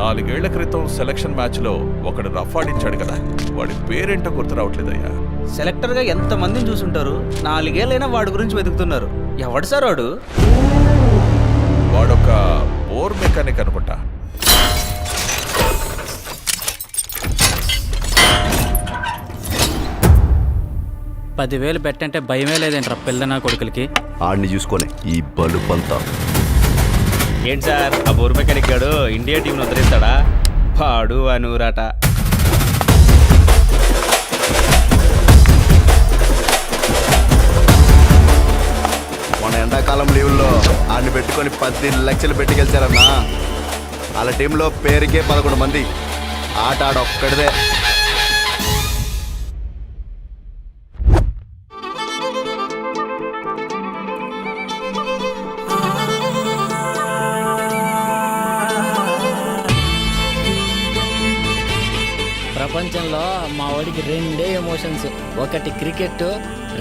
4 ఏళ్ల క్రితం selection match లో ఒకడు రఫ్ ఆడించాడు కదా, వాడి పేరేంటో గుర్తు రావట్లేదయ్యా. సెలెక్టర్ గా ఎంత మందిని చూసుంటారు, 4 ఏళ్ళైనా వాడి గురించి వెతుకుతున్నారు. ఎవడు సార్ వాడు? వాడొక బోర్ మెకానిక్ అనుకుంటా. $10,000 పెట్టంటే భయమే లేదేంట్రా పిల్లనా కొడుకులకి. ఆడిని చూసుకొని ఈ బలుపంతా. ఏంటి సార్ ఆ బోర్ మెకానిక్ గాడు ఇండియా టీంను వదిలేస్తాడా? పాడు అనూరాట. మన ఎండాకాలం లీవుల్లో ఆడిని పెట్టుకొని 10 లక్షలు పెట్టి గెలిచారన్నా. వాళ్ళ టీంలో పేరుకే 11 మంది. ఆట ఆడొక్కడిదే. ప్రపంచంలో మా వాడికి 2 ఎమోషన్స్, ఒకటి క్రికెట్,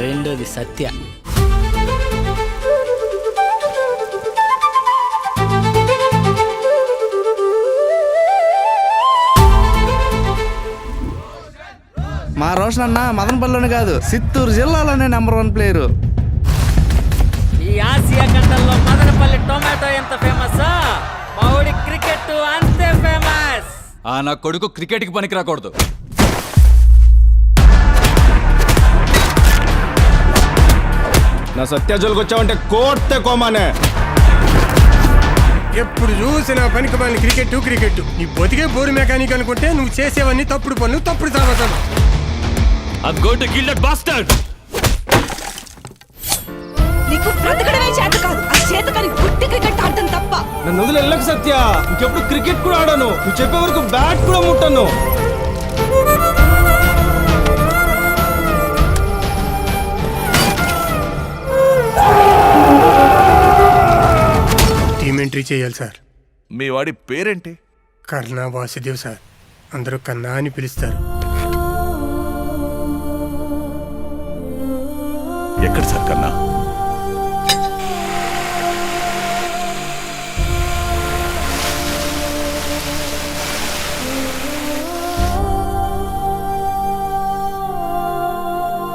రెండోది సత్య. మా రోషన్ అన్న మదనపల్లిలోనే కాదు, చిత్తూరు జిల్లాలోనే #1 ప్లేయరు. ఈ ఆసియా ఖండంలో మదనపల్లి టొమాటో ఎంత ఫేమస్, మా వాడి క్రికెట్ అంతే ఫేమస్. నా కొడుకు క్రికెట్కి పనికి రాకూడదు. నా సత్యాజోలికి వచ్చావంటే కోర్తే కోమానే. ఎప్పుడు చూసిన పనికి పని క్రికెట్. నీ బతికే బోరు మెకానిక్ అనుకుంటే నువ్వు చేసేవన్నీ తప్పుడు పనులు, తప్పుడు సాగుతాను. నీకు బ్రతకడమే చేత కాదు, ఆ చేత కానీ గుట్టి క్రికెట్ ఆడటం తప్ప. నన్ను వదిలి వెళ్ళకు సత్య. ఇంకెప్పుడు క్రికెట్ కూడా ఆడాను. నువ్వు చెప్పే వరకు బ్యాట్ కూడా ముట్టను. టీమ్ ఎంట్రీ చేయాలి సార్. మీ వాడి పేరేంటి? కర్ణా వాసుదేవ్ సార్. అందరూ కన్నా అని పిలుస్తారు. ఎక్కడ సార్ కన్నా?